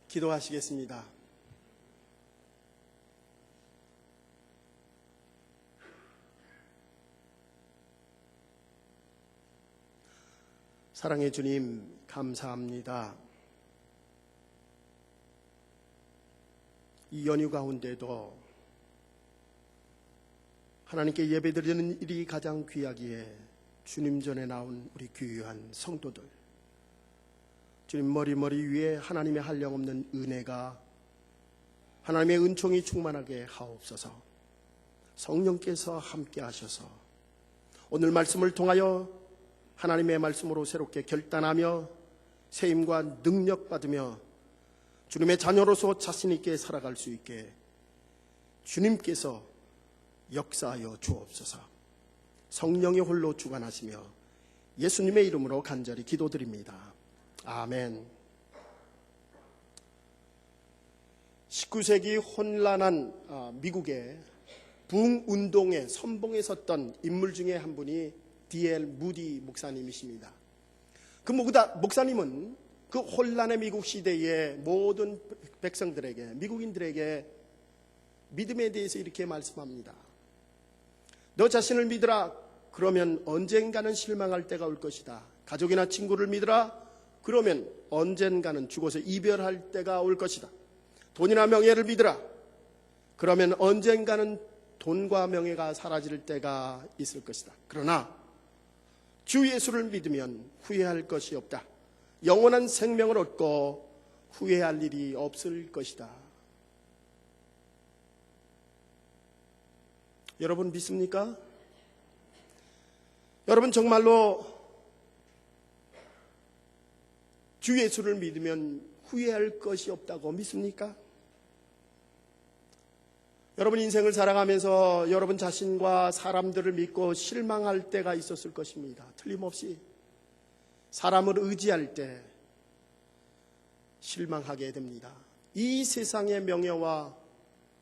기도하시겠습니다. 사랑의 주님, 감사합니다. 이 연휴 가운데도 하나님께 예배드리는 일이 가장 귀하기에 주님 전에 나온 우리 귀한 성도들, 주님 머리 위에 하나님의 한량없는 은혜가, 하나님의 은총이 충만하게 하옵소서. 성령께서 함께 하셔서 오늘 말씀을 통하여 하나님의 말씀으로 새롭게 결단하며 세임과 능력 받으며 주님의 자녀로서 자신 있게 살아갈 수 있게 주님께서 역사하여 주옵소서. 성령이 홀로 주관하시며 예수님의 이름으로 간절히 기도드립니다. 아멘. 19세기 혼란한 미국의 부흥운동의 선봉에 섰던 인물 중에 한 분이 D.L. 무디 목사님이십니다. 그 목사님은 그 혼란의 미국 시대의 모든 백성들에게, 미국인들에게 믿음에 대해서 이렇게 말씀합니다. 너 자신을 믿으라. 그러면 언젠가는 실망할 때가 올 것이다. 가족이나 친구를 믿으라. 그러면 언젠가는 죽어서 이별할 때가 올 것이다. 돈이나 명예를 믿으라. 그러면 언젠가는 돈과 명예가 사라질 때가 있을 것이다. 그러나 주 예수를 믿으면 후회할 것이 없다. 영원한 생명을 얻고 후회할 일이 없을 것이다. 여러분 믿습니까? 여러분 정말로 주 예수를 믿으면 후회할 것이 없다고 믿습니까? 여러분 인생을 살아가면서 여러분 자신과 사람들을 믿고 실망할 때가 있었을 것입니다. 틀림없이 사람을 의지할 때 실망하게 됩니다. 이 세상의 명예와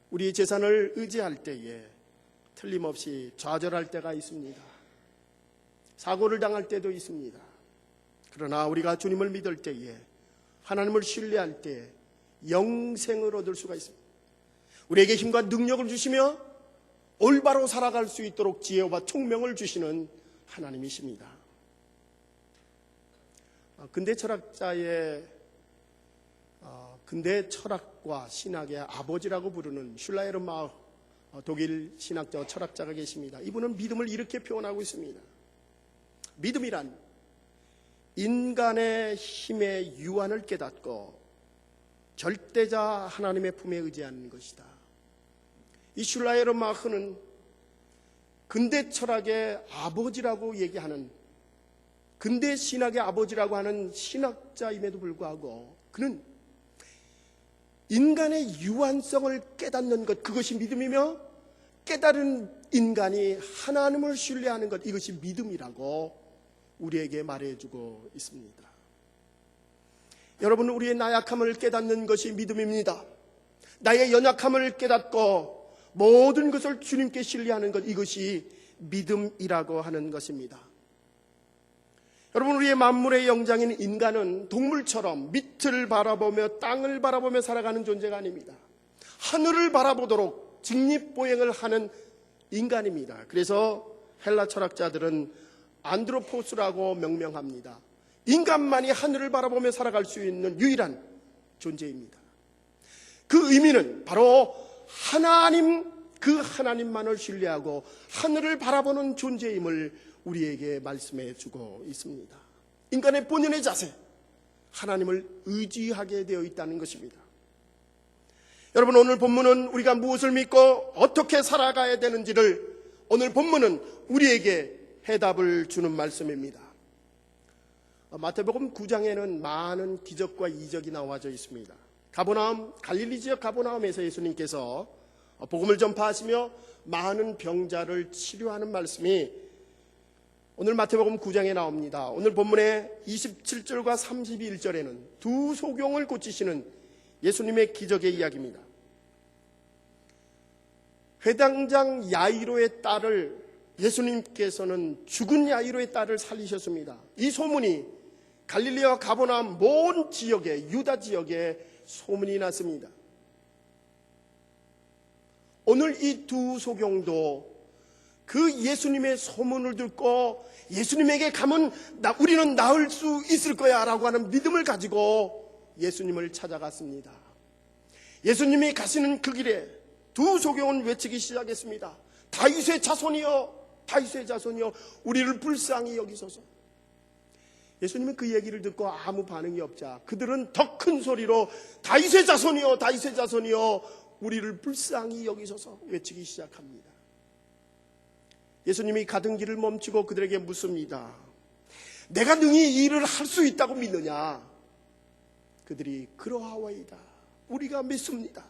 우리의 재산을 의지할 때에 틀림없이 좌절할 때가 있습니다. 사고를 당할 때도 있습니다. 그러나 우리가 주님을 믿을 때에, 하나님을 신뢰할 때에 영생을 얻을 수가 있습니다. 우리에게 힘과 능력을 주시며 올바로 살아갈 수 있도록 지혜와 총명을 주시는 하나님이십니다. 근대 철학과 신학의 아버지라고 부르는 슐라이르마흐 독일 신학자 철학자가 계십니다. 이분은 믿음을 이렇게 표현하고 있습니다. 믿음이란 인간의 힘의 유한을 깨닫고 절대자 하나님의 품에 의지하는 것이다. 이 슐라이르마흐는 근대 철학의 아버지라고 얘기하는, 근대 신학의 아버지라고 하는 신학자임에도 불구하고 그는 인간의 유한성을 깨닫는 것, 그것이 믿음이며 깨달은 인간이 하나님을 신뢰하는 것, 이것이 믿음이라고 우리에게 말해주고 있습니다. 여러분, 우리의 나약함을 깨닫는 것이 믿음입니다. 나의 연약함을 깨닫고 모든 것을 주님께 신뢰하는 것, 이것이 믿음이라고 하는 것입니다. 여러분, 우리의 만물의 영장인 인간은 동물처럼 밑을 바라보며 땅을 바라보며 살아가는 존재가 아닙니다. 하늘을 바라보도록 직립보행을 하는 인간입니다. 그래서 헬라 철학자들은 안드로포스라고 명명합니다. 인간만이 하늘을 바라보며 살아갈 수 있는 유일한 존재입니다. 그 의미는 바로 하나님, 그 하나님만을 신뢰하고 하늘을 바라보는 존재임을 우리에게 말씀해 주고 있습니다. 인간의 본연의 자세, 하나님을 의지하게 되어 있다는 것입니다. 여러분, 오늘 본문은 우리가 무엇을 믿고 어떻게 살아가야 되는지를, 오늘 본문은 우리에게 해답을 주는 말씀입니다. 마태복음 9장에는 많은 기적과 이적이 나와져 있습니다. 가버나움, 갈릴리 지역 가버나움에서 예수님께서 복음을 전파하시며 많은 병자를 치료하는 말씀이 오늘 마태복음 9장에 나옵니다. 오늘 본문의 27절과 31절에는 두 소경을 고치시는 예수님의 기적의 이야기입니다. 회당장 야이로의 딸을, 예수님께서는 죽은 야이로의 딸을 살리셨습니다. 이 소문이 갈릴리와 가버나움 모든 지역에, 유다 지역에 소문이 났습니다. 오늘 이 두 소경도 그 예수님의 소문을 듣고 예수님에게 가면 우리는 나을 수 있을 거야 라고 하는 믿음을 가지고 예수님을 찾아갔습니다. 예수님이 가시는 그 길에 두 소경은 외치기 시작했습니다. 다윗의 자손이여, 다윗의 자손이여, 우리를 불쌍히 여기소서. 예수님은 그 얘기를 듣고 아무 반응이 없자 그들은 더 큰 소리로 다윗의 자손이여, 다윗의 자손이여, 우리를 불쌍히 여기소서 외치기 시작합니다. 예수님이 가던 길을 멈추고 그들에게 묻습니다. 내가 능히 이 일을 할 수 있다고 믿느냐? 그들이 그러하오이다. 우리가 믿습니다.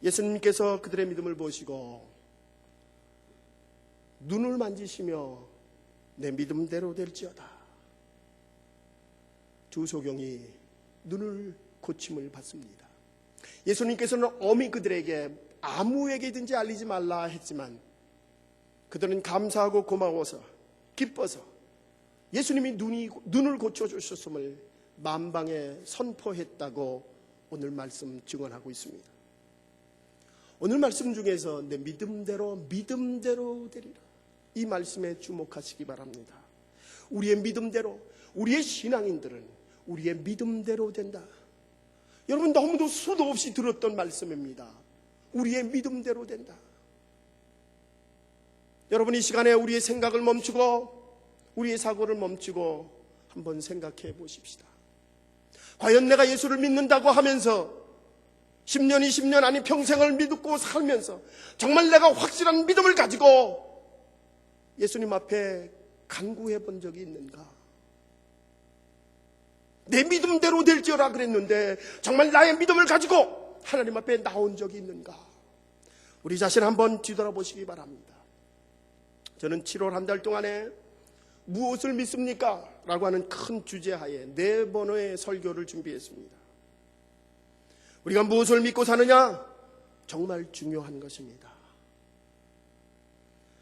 예수님께서 그들의 믿음을 보시고 눈을 만지시며 내 믿음대로 될지어다. 두 소경이 눈을 고침을 받습니다. 예수님께서는 엄히 그들에게 아무에게든지 알리지 말라 했지만 그들은 감사하고 고마워서 기뻐서 예수님이 눈을 고쳐주셨음을 만방에 선포했다고 오늘 말씀 증언하고 있습니다. 오늘 말씀 중에서 내 믿음대로 되리라, 이 말씀에 주목하시기 바랍니다. 우리의 믿음대로, 우리의 신앙인들은 우리의 믿음대로 된다. 여러분, 너무도 수도 없이 들었던 말씀입니다. 우리의 믿음대로 된다. 여러분, 이 시간에 우리의 생각을 멈추고 우리의 사고를 멈추고 한번 생각해 보십시다. 과연 내가 예수를 믿는다고 하면서 10년, 20년 아니 평생을 믿고 살면서 정말 내가 확실한 믿음을 가지고 예수님 앞에 간구해 본 적이 있는가? 내 믿음대로 될지어라 그랬는데 정말 나의 믿음을 가지고 하나님 앞에 나온 적이 있는가? 우리 자신 한번 뒤돌아보시기 바랍니다. 저는 7월 한 달 동안에 무엇을 믿습니까? 라고 하는 큰 주제하에 4번의 설교를 준비했습니다. 우리가 무엇을 믿고 사느냐? 정말 중요한 것입니다.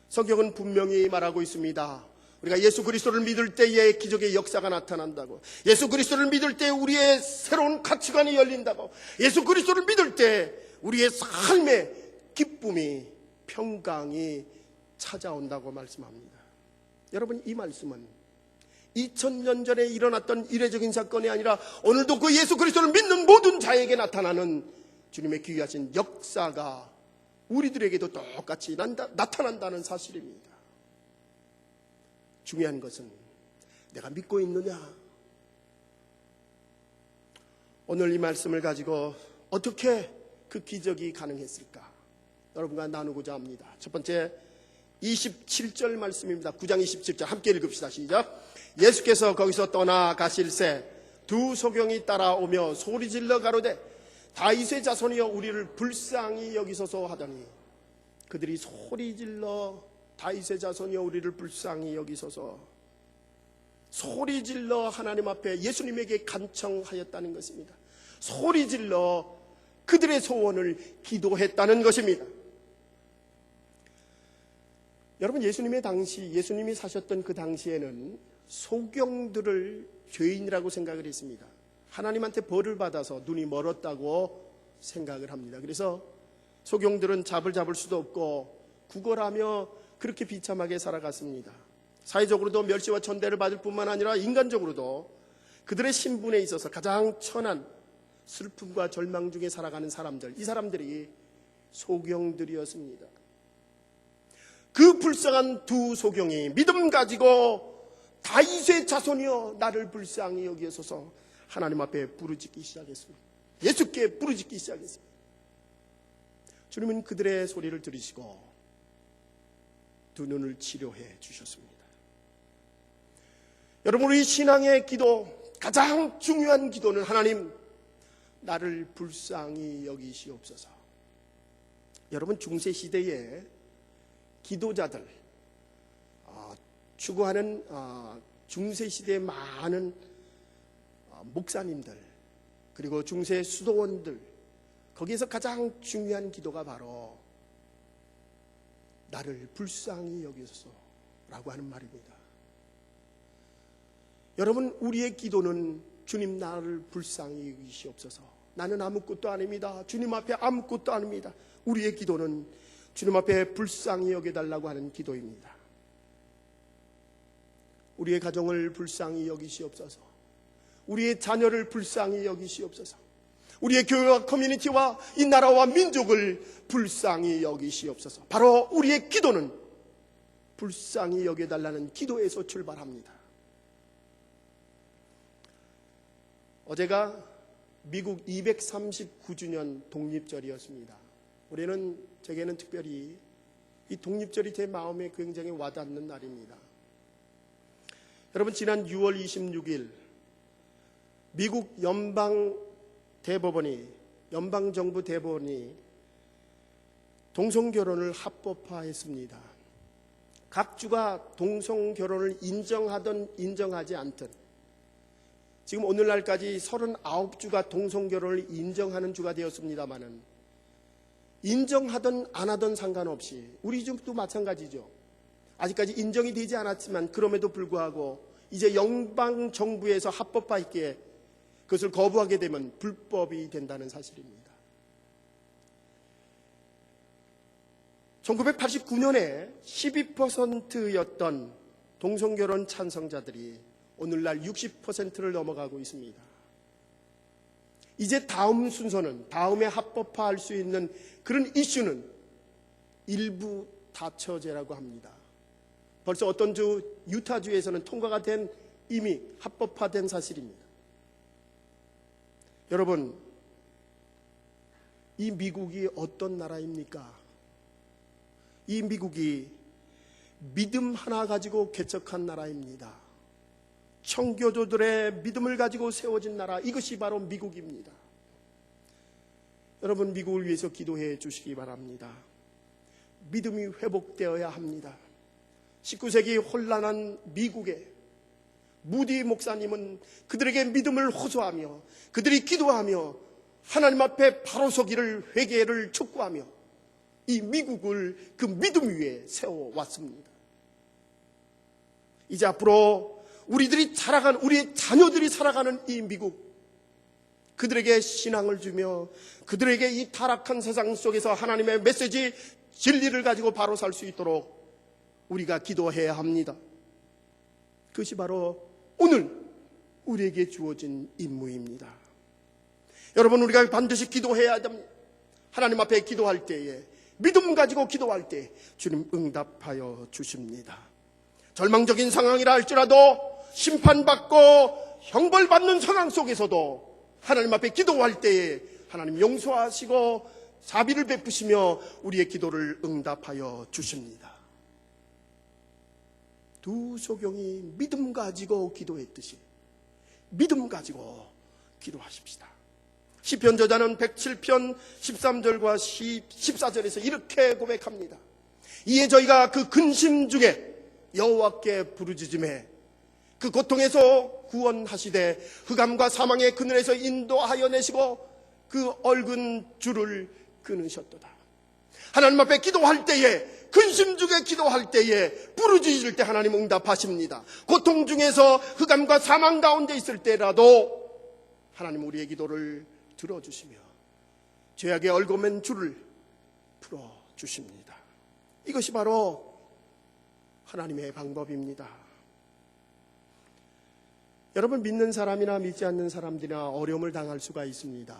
성경은 분명히 말하고 있습니다. 우리가 예수 그리스도를 믿을 때에 기적의 역사가 나타난다고, 예수 그리스도를 믿을 때 우리의 새로운 가치관이 열린다고, 예수 그리스도를 믿을 때 우리의 삶의 기쁨이, 평강이 찾아온다고 말씀합니다. 여러분, 이 말씀은 2000년 전에 일어났던 이례적인 사건이 아니라 오늘도 그 예수 그리스도를 믿는 모든 자에게 나타나는 주님의 귀하신 역사가 우리들에게도 똑같이 나타난다는 사실입니다. 중요한 것은 내가 믿고 있느냐? 오늘 이 말씀을 가지고 어떻게 그 기적이 가능했을까? 여러분과 나누고자 합니다. 첫 번째, 27절 말씀입니다. 9장 27절 함께 읽읍시다. 시작. 예수께서 거기서 떠나가실새 두 소경이 따라오며 소리질러 가로되 다윗의 자손이여, 우리를 불쌍히 여기소서 하더니, 그들이 소리질러 다윗의 자손이여, 우리를 불쌍히 여기소서, 소리질러 하나님 앞에 예수님에게 간청하였다는 것입니다. 소리질러 그들의 소원을 기도했다는 것입니다. 여러분, 예수님이 사셨던 그 당시에는 소경들을 죄인이라고 생각을 했습니다. 하나님한테 벌을 받아서 눈이 멀었다고 생각을 합니다. 그래서 소경들은 잡을 수도 없고 구걸하며 그렇게 비참하게 살아갔습니다. 사회적으로도 멸시와 천대를 받을 뿐만 아니라 인간적으로도 그들의 신분에 있어서 가장 천한 슬픔과 절망 중에 살아가는 사람들, 이 사람들이 소경들이었습니다. 그 불쌍한 두 소경이 믿음 가지고 다윗의 자손이여, 나를 불쌍히 여기소서 하나님 앞에 부르짖기 시작했습니다. 예수께 부르짖기 시작했습니다. 주님은 그들의 소리를 들으시고 두 눈을 치료해 주셨습니다. 여러분, 우리 신앙의 기도, 가장 중요한 기도는 하나님, 나를 불쌍히 여기시옵소서. 여러분, 중세시대에 기도자들, 추구하는 중세시대의 많은 목사님들, 그리고 중세 수도원들, 거기에서 가장 중요한 기도가 바로 나를 불쌍히 여기소서라고 하는 말입니다. 여러분, 우리의 기도는 주님 나를 불쌍히 여기시옵소서. 나는 아무것도 아닙니다. 주님 앞에 아무것도 아닙니다. 우리의 기도는 주님 앞에 불쌍히 여겨달라고 하는 기도입니다. 우리의 가정을 불쌍히 여기시옵소서. 우리의 자녀를 불쌍히 여기시옵소서. 우리의 교회와 커뮤니티와 이 나라와 민족을 불쌍히 여기시옵소서. 바로 우리의 기도는 불쌍히 여겨달라는 기도에서 출발합니다. 어제가 미국 239주년 독립절이었습니다. 제게는 특별히 이 독립절이 제 마음에 굉장히 와닿는 날입니다. 여러분, 지난 6월 26일 미국 연방정부 대법원이 동성결혼을 합법화했습니다. 각 주가 동성결혼을 인정하든 인정하지 않든 지금 오늘날까지 39주가 동성결혼을 인정하는 주가 되었습니다마는 인정하든 안 하든 상관없이 우리 집도 마찬가지죠. 아직까지 인정이 되지 않았지만 그럼에도 불구하고 이제 연방정부에서 합법화했기에 그것을 거부하게 되면 불법이 된다는 사실입니다. 1989년에 12%였던 동성결혼 찬성자들이 오늘날 60%를 넘어가고 있습니다. 이제 다음 순서는, 다음에 합법화할 수 있는 그런 이슈는 일부 다처제라고 합니다. 벌써 어떤 주, 유타주에서는 통과가 된, 이미 합법화된 사실입니다. 여러분, 이 미국이 어떤 나라입니까? 이 미국이 믿음 하나 가지고 개척한 나라입니다. 청교도들의 믿음을 가지고 세워진 나라, 이것이 바로 미국입니다. 여러분, 미국을 위해서 기도해 주시기 바랍니다. 믿음이 회복되어야 합니다. 19세기 혼란한 미국에 무디 목사님은 그들에게 믿음을 호소하며 그들이 기도하며 하나님 앞에 바로 서기를, 회개를 촉구하며 이 미국을 그 믿음 위에 세워왔습니다. 이제 앞으로 우리들이 살아가는, 우리의 자녀들이 살아가는 이 미국, 그들에게 신앙을 주며 그들에게 이 타락한 세상 속에서 하나님의 메시지, 진리를 가지고 바로 살 수 있도록 우리가 기도해야 합니다. 그것이 바로 오늘 우리에게 주어진 임무입니다. 여러분, 우리가 반드시 기도해야 됩니다. 하나님 앞에 기도할 때에, 믿음 가지고 기도할 때 주님 응답하여 주십니다. 절망적인 상황이라 할지라도, 심판받고 형벌받는 상황 속에서도 하나님 앞에 기도할 때에 하나님 용서하시고 자비를 베푸시며 우리의 기도를 응답하여 주십니다. 두 소경이 믿음 가지고 기도했듯이 믿음 가지고 기도하십시다. 시편 저자는 107편 13절과 14절에서 이렇게 고백합니다. 이에 저희가 그 근심 중에 여호와께 부르짖음에 그 고통에서 구원하시되 흑암과 사망의 그늘에서 인도하여 내시고 그 얽은 줄을 끊으셨도다. 하나님 앞에 기도할 때에, 근심 중에 기도할 때에, 부르짖을 때 하나님 응답하십니다. 고통 중에서 흑암과 사망 가운데 있을 때라도 하나님 우리의 기도를 들어주시며 죄악의 얽어맨 줄을 풀어주십니다. 이것이 바로 하나님의 방법입니다. 여러분, 믿는 사람이나 믿지 않는 사람들이나 어려움을 당할 수가 있습니다.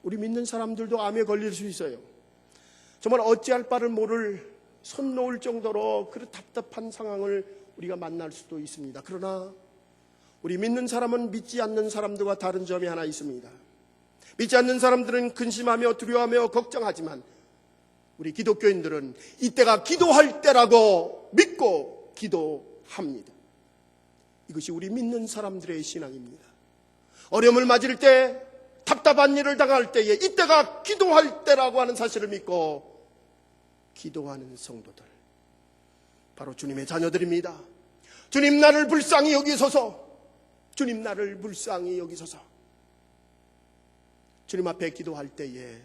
우리 믿는 사람들도 암에 걸릴 수 있어요. 정말 어찌할 바를 모를, 손 놓을 정도로 그런 답답한 상황을 우리가 만날 수도 있습니다. 그러나 우리 믿는 사람은 믿지 않는 사람들과 다른 점이 하나 있습니다. 믿지 않는 사람들은 근심하며 두려워하며 걱정하지만 우리 기독교인들은 이때가 기도할 때라고 믿고 기도합니다. 이것이 우리 믿는 사람들의 신앙입니다. 어려움을 맞을 때, 답답한 일을 당할 때에 이때가 기도할 때라고 하는 사실을 믿고 기도하는 성도들, 바로 주님의 자녀들입니다. 주님 나를 불쌍히 여기소서. 주님 나를 불쌍히 여기소서. 주님 앞에 기도할 때에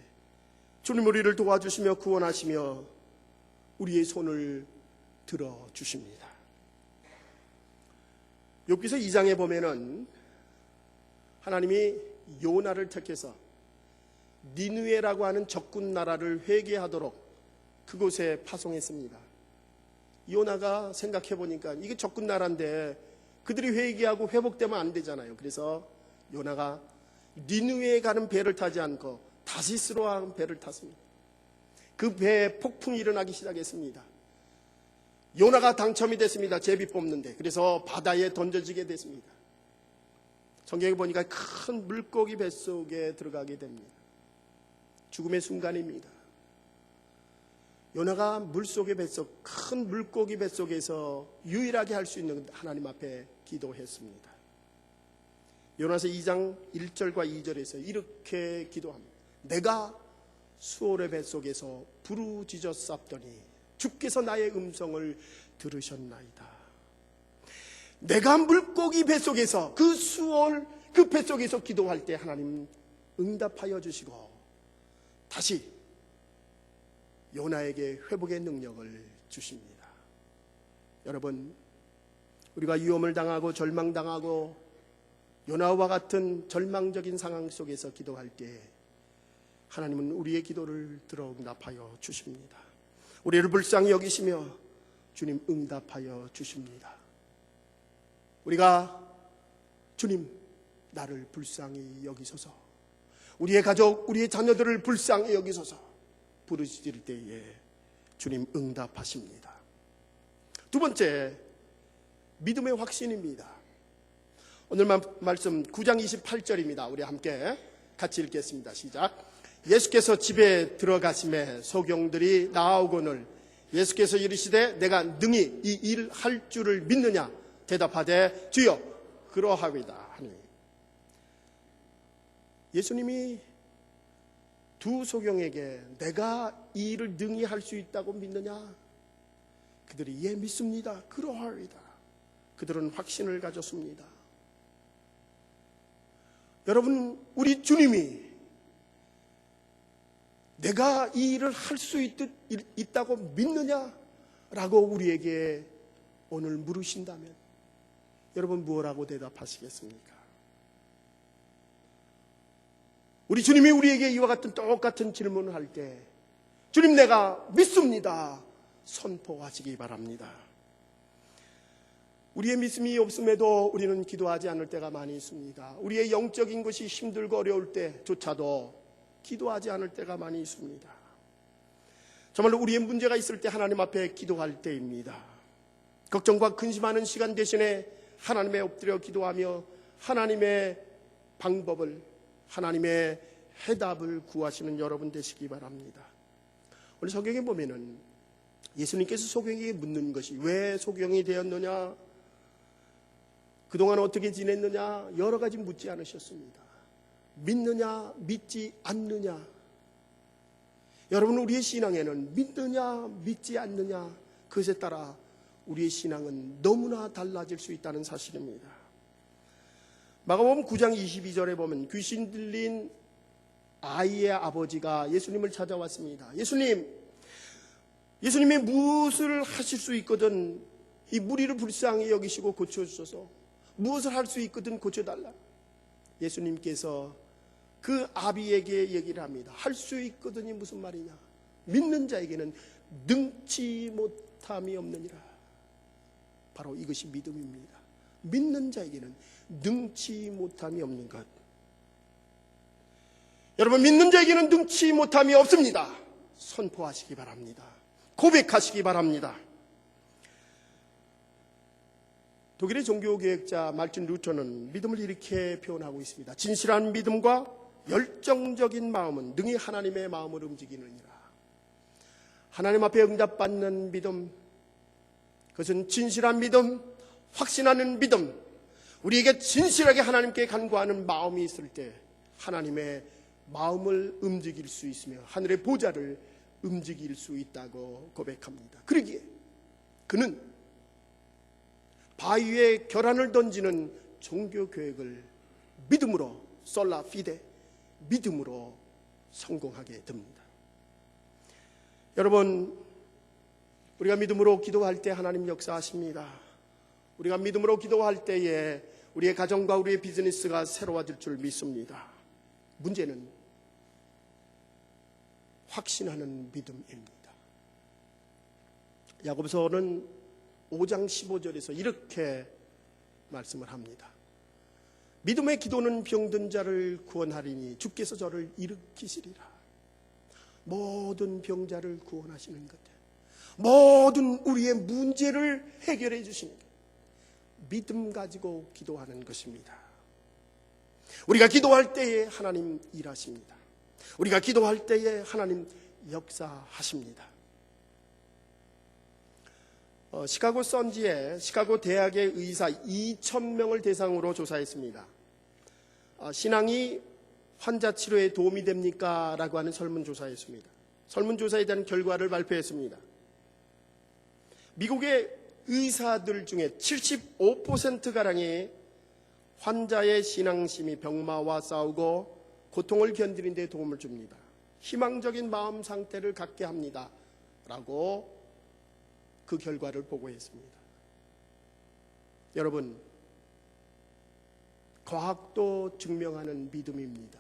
주님 우리를 도와주시며 구원하시며 우리의 손을 들어주십니다. 욥기서 2장에 보면은 하나님이 요나를 택해서 니느웨라고 하는 적군 나라를 회개하도록 그곳에 파송했습니다. 요나가 생각해 보니까 이게 적군 나라인데 그들이 회개하고 회복되면 안 되잖아요. 그래서 요나가 니느웨에 가는 배를 타지 않고 다시스로 가는 배를 탔습니다. 그 배에 폭풍이 일어나기 시작했습니다. 요나가 당첨이 됐습니다. 제비 뽑는데. 그래서 바다에 던져지게 됐습니다. 성경에 보니까 큰 물고기 뱃속에 들어가게 됩니다. 죽음의 순간입니다. 요나가 물속의 뱃속, 큰 물고기 뱃속에서 유일하게 할 수 있는 하나님 앞에 기도했습니다. 요나서 2장 1절과 2절에서 이렇게 기도합니다. 내가 수올의 뱃속에서 부르짖어 쌌더니 주께서 나의 음성을 들으셨나이다. 내가 물고기 뱃속에서 그 수올 그 뱃속에서 기도할 때 하나님 응답하여 주시고 다시 요나에게 회복의 능력을 주십니다. 여러분, 우리가 위험을 당하고 절망당하고 요나와 같은 절망적인 상황 속에서 기도할 때 하나님은 우리의 기도를 들어 응답하여 주십니다. 우리를 불쌍히 여기시며 주님 응답하여 주십니다. 우리가 주님 나를 불쌍히 여기소서, 우리의 가족, 우리의 자녀들을 불쌍히 여기소서 부르짖을 때에 주님 응답하십니다. 두 번째, 믿음의 확신입니다. 오늘 말씀 9장 28절입니다. 우리 함께 같이 읽겠습니다. 시작. 예수께서 집에 들어가심에 소경들이 나아오거늘 예수께서 이르시되 내가 능히 이 일 할 줄을 믿느냐 대답하되 주여 그러하리이다 하니, 예수님이 두 소경에게 내가 이 일을 능히 할 수 있다고 믿느냐? 그들이 예 믿습니다. 그러하리이다. 그들은 확신을 가졌습니다. 여러분, 우리 주님이 내가 이 일을 할 수 있다고 믿느냐라고 우리에게 오늘 물으신다면 여러분 무엇라고 대답하시겠습니까? 우리 주님이 우리에게 이와 같은 똑같은 질문을 할 때 주님 내가 믿습니다 선포하시기 바랍니다. 우리의 믿음이 없음에도 우리는 기도하지 않을 때가 많이 있습니다. 우리의 영적인 것이 힘들고 어려울 때조차도 기도하지 않을 때가 많이 있습니다. 정말로 우리의 문제가 있을 때 하나님 앞에 기도할 때입니다. 걱정과 근심하는 시간 대신에 하나님의 엎드려 기도하며 하나님의 방법을, 하나님의 해답을 구하시는 여러분 되시기 바랍니다. 오늘 성경에 보면은 예수님께서 소경에게 묻는 것이 왜 소경이 되었느냐, 그동안 어떻게 지냈느냐 여러 가지 묻지 않으셨습니다. 믿느냐 믿지 않느냐. 여러분, 우리의 신앙에는 믿느냐 믿지 않느냐 그것에 따라 우리의 신앙은 너무나 달라질 수 있다는 사실입니다. 마가복음 9장 22절에 보면 귀신 들린 아이의 아버지가 예수님을 찾아왔습니다. 예수님이 무엇을 하실 수 있거든 이 무리를 불쌍히 여기시고 고쳐주셔서 무엇을 할 수 있거든 고쳐달라. 예수님께서 그 아비에게 얘기를 합니다. 할 수 있거든이 무슨 말이냐? 믿는 자에게는 능치 못함이 없느니라. 바로 이것이 믿음입니다. 믿는 자에게는 능치 못함이 없는 것. 여러분, 믿는 자에게는 능치 못함이 없습니다. 선포하시기 바랍니다. 고백하시기 바랍니다. 독일의 종교개혁자 말틴 루터는 믿음을 이렇게 표현하고 있습니다. 진실한 믿음과 열정적인 마음은 능히 하나님의 마음을 움직이느니라. 하나님 앞에 응답받는 믿음, 그것은 진실한 믿음, 확신하는 믿음, 우리에게 진실하게 하나님께 간구하는 마음이 있을 때 하나님의 마음을 움직일 수 있으며 하늘의 보좌를 움직일 수 있다고 고백합니다. 그러기에 그는 바위에 결안을 던지는 종교개혁을 믿음으로 솔라 피데, 믿음으로 성공하게 됩니다. 여러분, 우리가 믿음으로 기도할 때 하나님 역사하십니다. 우리가 믿음으로 기도할 때에 우리의 가정과 우리의 비즈니스가 새로워질 줄 믿습니다. 문제는 확신하는 믿음입니다. 야고보서는 5장 15절에서 이렇게 말씀을 합니다. 믿음의 기도는 병든 자를 구원하리니 주께서 저를 일으키시리라. 모든 병자를 구원하시는 것, 모든 우리의 문제를 해결해 주시는 것, 믿음 가지고 기도하는 것입니다. 우리가 기도할 때에 하나님 일하십니다. 우리가 기도할 때에 하나님 역사하십니다. 시카고 선지에 시카고 대학의 의사 2,000명을 대상으로 조사했습니다. 신앙이 환자 치료에 도움이 됩니까? 라고 하는 설문조사였습니다. 설문조사에 대한 결과를 발표했습니다. 미국의 의사들 중에 75%가량이 환자의 신앙심이 병마와 싸우고 고통을 견디는 데 도움을 줍니다. 희망적인 마음 상태를 갖게 합니다. 라고 그 결과를 보고했습니다. 여러분, 과학도 증명하는 믿음입니다.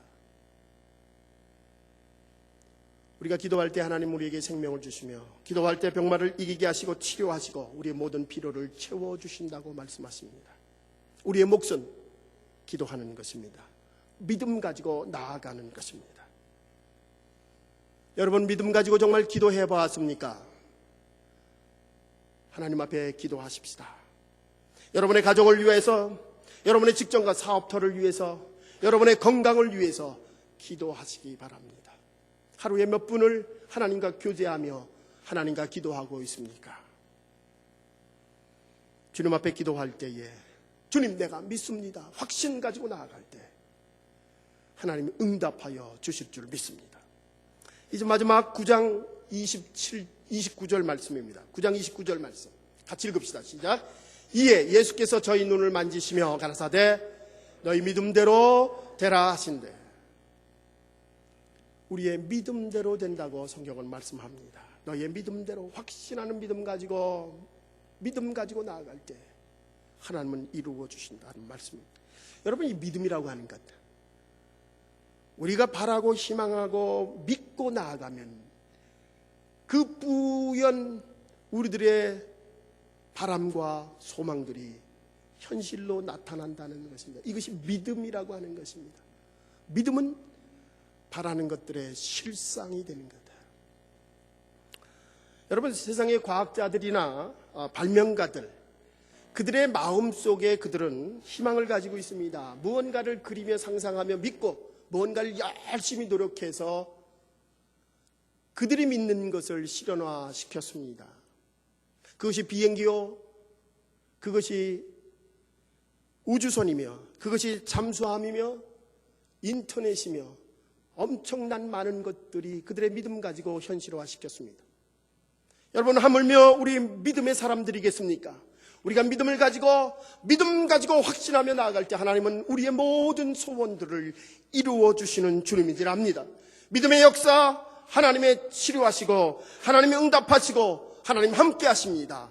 우리가 기도할 때 하나님 우리에게 생명을 주시며 기도할 때 병마를 이기게 하시고 치료하시고 우리의 모든 필요를 채워주신다고 말씀하십니다. 우리의 몫은 기도하는 것입니다. 믿음 가지고 나아가는 것입니다. 여러분, 믿음 가지고 정말 기도해 보았습니까? 하나님 앞에 기도하십시다. 여러분의 가정을 위해서, 여러분의 직장과 사업터를 위해서, 여러분의 건강을 위해서 기도하시기 바랍니다. 하루에 몇 분을 하나님과 교제하며 하나님과 기도하고 있습니까? 주님 앞에 기도할 때에 주님 내가 믿습니다. 확신 가지고 나아갈 때 하나님이 응답하여 주실 줄 믿습니다. 이제 마지막 9장 29절 말씀입니다. 9장 29절 말씀 같이 읽읍시다. 시작. 이에 예수께서 저희 눈을 만지시며 가라사대 너희 믿음대로 되라 하신대. 우리의 믿음대로 된다고 성경은 말씀합니다. 너희의 믿음대로, 확신하는 믿음 가지고 나아갈 때 하나님은 이루어 주신다는 말씀입니다. 여러분, 이 믿음이라고 하는 것, 우리가 바라고 희망하고 믿고 나아가면 그 뿌연 우리들의 바람과 소망들이 현실로 나타난다는 것입니다. 이것이 믿음이라고 하는 것입니다. 믿음은 바라는 것들의 실상이 되는 거다. 여러분, 세상의 과학자들이나 발명가들, 그들의 마음속에 그들은 희망을 가지고 있습니다. 무언가를 그리며 상상하며 믿고 무언가를 열심히 노력해서 그들이 믿는 것을 실현화시켰습니다. 그것이 비행기요, 그것이 우주선이며, 그것이 잠수함이며, 인터넷이며, 엄청난 많은 것들이 그들의 믿음 가지고 현실화시켰습니다. 여러분, 하물며 우리 믿음의 사람들이겠습니까? 우리가 믿음 가지고 확신하며 나아갈 때 하나님은 우리의 모든 소원들을 이루어 주시는 주님인 줄 압니다. 믿음의 역사, 하나님의 치료하시고 하나님의 응답하시고 하나님 함께 하십니다.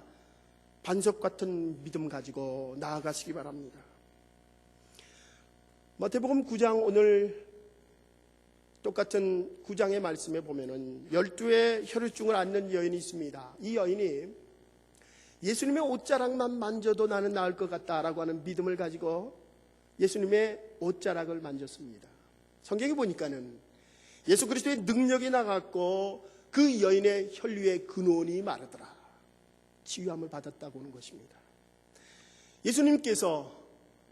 반석 같은 믿음 가지고 나아가시기 바랍니다. 마태복음 9장, 오늘 똑같은 9장의 말씀에 보면은 12의 혈루증을 앓는 여인이 있습니다. 이 여인이 예수님의 옷자락만 만져도 나는 나을 것 같다라고 하는 믿음을 가지고 예수님의 옷자락을 만졌습니다. 성경에 보니까는 예수 그리스도의 능력이 나갔고 그 여인의 혈류의 근원이 마르더라. 치유함을 받았다고 하는 것입니다. 예수님께서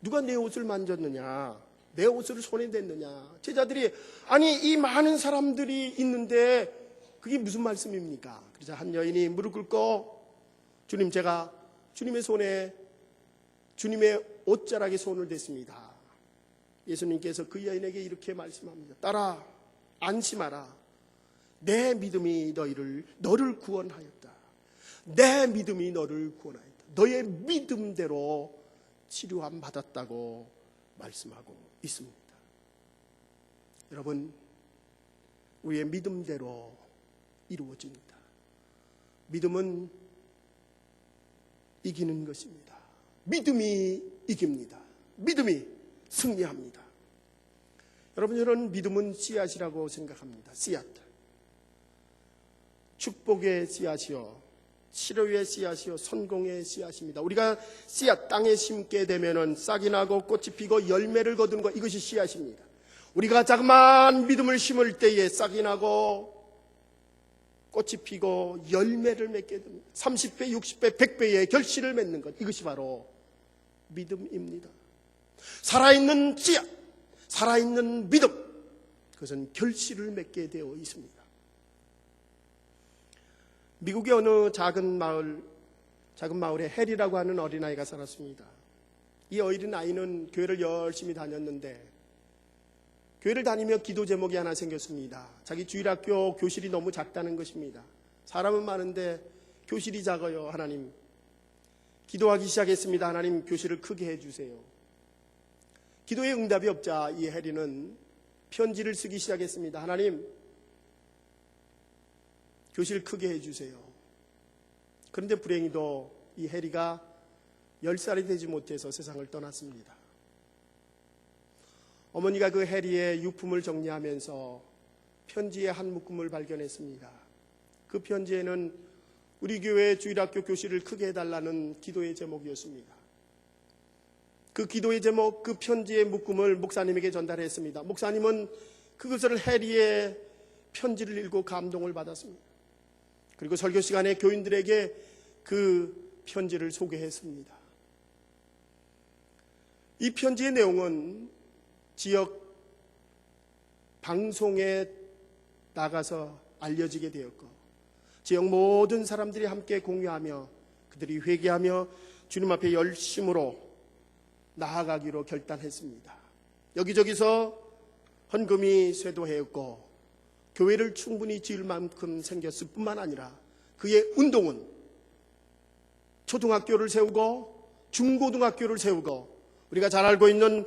누가 내 옷을 만졌느냐, 내 옷을 손에 댔느냐, 제자들이 아니 이 많은 사람들이 있는데 그게 무슨 말씀입니까? 그래서 한 여인이 무릎 꿇고 주님, 제가 주님의 손에 주님의 옷자락에 손을 댔습니다. 예수님께서 그 여인에게 이렇게 말씀합니다. 딸아, 안심하라. 내 믿음이 너를 구원하였다. 내 믿음이 너를 구원하였다. 너의 믿음대로 치료함 받았다고 말씀하고 있습니다. 여러분, 우리의 믿음대로 이루어집니다. 믿음은 이기는 것입니다. 믿음이 이깁니다. 믿음이 승리합니다. 여러분, 저는 믿음은 씨앗이라고 생각합니다. 씨앗. 축복의 씨앗이요, 치료의 씨앗이요, 성공의 씨앗입니다. 우리가 씨앗 땅에 심게 되면은 싹이 나고 꽃이 피고 열매를 거두는 것, 이것이 씨앗입니다. 우리가 자그마한 믿음을 심을 때에 싹이 나고 꽃이 피고 열매를 맺게 됩니다. 30배, 60배, 100배의 결실을 맺는 것, 이것이 바로 믿음입니다. 살아있는 씨앗, 살아있는 믿음, 그것은 결실을 맺게 되어 있습니다. 미국의 어느 작은 마을에 해리라고 하는 어린아이가 살았습니다. 이 어린아이는 교회를 열심히 다녔는데 교회를 다니며 기도 제목이 하나 생겼습니다. 자기 주일학교 교실이 너무 작다는 것입니다. 사람은 많은데 교실이 작아요. 하나님, 기도하기 시작했습니다. 하나님, 교실을 크게 해주세요. 기도에 응답이 없자 이 해리는 편지를 쓰기 시작했습니다. 하나님, 교실 크게 해주세요. 그런데 불행히도 이 해리가 10살이 되지 못해서 세상을 떠났습니다. 어머니가 그 해리의 유품을 정리하면서 편지의 한 묶음을 발견했습니다. 그 편지에는 우리 교회 주일학교 교실을 크게 해달라는 기도의 제목이었습니다. 그 기도의 제목, 그 편지의 묶음을 목사님에게 전달했습니다. 목사님은 그것을 해리의 편지를 읽고 감동을 받았습니다. 그리고 설교 시간에 교인들에게 그 편지를 소개했습니다. 이 편지의 내용은 지역 방송에 나가서 알려지게 되었고, 지역 모든 사람들이 함께 공유하며 그들이 회개하며 주님 앞에 열심으로 나아가기로 결단했습니다. 여기저기서 헌금이 쇄도했고 교회를 충분히 지을 만큼 생겼을 뿐만 아니라 그의 운동은 초등학교를 세우고 중고등학교를 세우고 우리가 잘 알고 있는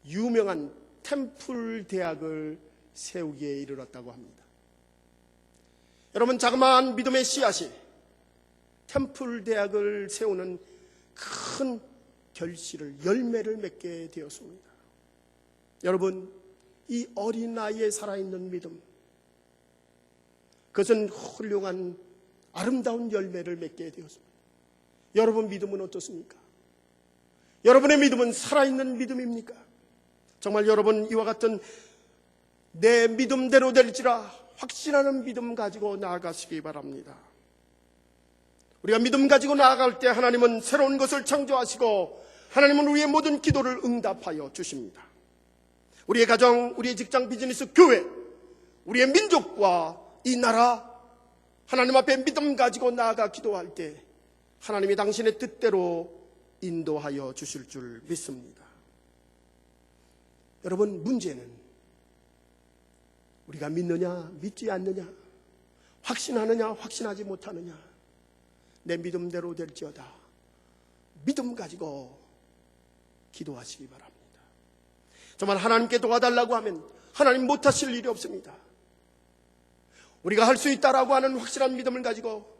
유명한 템플 대학을 세우기에 이르렀다고 합니다. 여러분, 자그마한 믿음의 씨앗이 템플 대학을 세우는 큰 결실을, 열매를 맺게 되었습니다. 여러분, 이 어린아이의 살아있는 믿음, 그것은 훌륭한 아름다운 열매를 맺게 되었습니다. 여러분 믿음은 어떻습니까? 여러분의 믿음은 살아있는 믿음입니까? 정말 여러분 이와 같은 내 믿음대로 될지라 확신하는 믿음 가지고 나아가시기 바랍니다. 우리가 믿음 가지고 나아갈 때 하나님은 새로운 것을 창조하시고 하나님은 우리의 모든 기도를 응답하여 주십니다. 우리의 가정, 우리의 직장, 비즈니스, 교회, 우리의 민족과 이 나라, 하나님 앞에 믿음 가지고 나아가 기도할 때 하나님이 당신의 뜻대로 인도하여 주실 줄 믿습니다. 여러분, 문제는 우리가 믿느냐 믿지 않느냐, 확신하느냐 확신하지 못하느냐, 내 믿음대로 될지어다 믿음 가지고 기도하시기 바랍니다. 정말 하나님께 도와달라고 하면 하나님 못하실 일이 없습니다. 우리가 할 수 있다라고 하는 확실한 믿음을 가지고,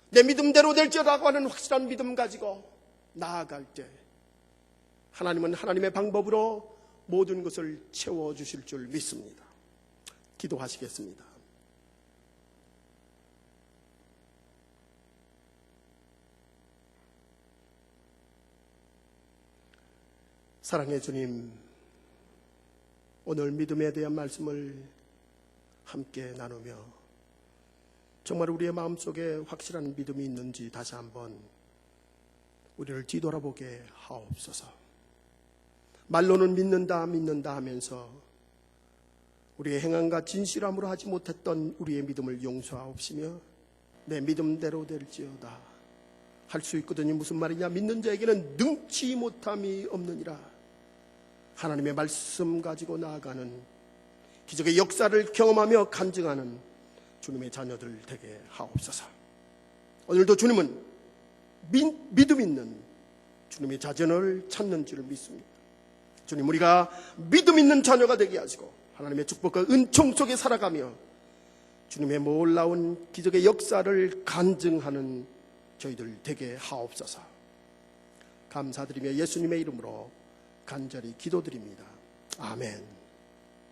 내 믿음대로 될지라고 하는 확실한 믿음 가지고 나아갈 때 하나님은 하나님의 방법으로 모든 것을 채워주실 줄 믿습니다. 기도하시겠습니다. 사랑의 주님, 오늘 믿음에 대한 말씀을 함께 나누며 정말 우리의 마음속에 확실한 믿음이 있는지 다시 한번 우리를 뒤돌아보게 하옵소서. 말로는 믿는다 하면서 우리의 행함과 진실함으로 하지 못했던 우리의 믿음을 용서하옵시며 내 믿음대로 될지어다. 할 수 있거든요. 무슨 말이냐? 믿는 자에게는 능치 못함이 없느니라. 하나님의 말씀 가지고 나아가는 기적의 역사를 경험하며 간증하는 주님의 자녀들 되게 하옵소서. 오늘도 주님은 믿음 있는 주님의 자전을 찾는 줄 믿습니다. 주님, 우리가 믿음 있는 자녀가 되게 하시고 하나님의 축복과 은총 속에 살아가며 주님의 놀라운 기적의 역사를 간증하는 저희들 되게 하옵소서. 감사드리며 예수님의 이름으로 간절히 기도드립니다. 아멘.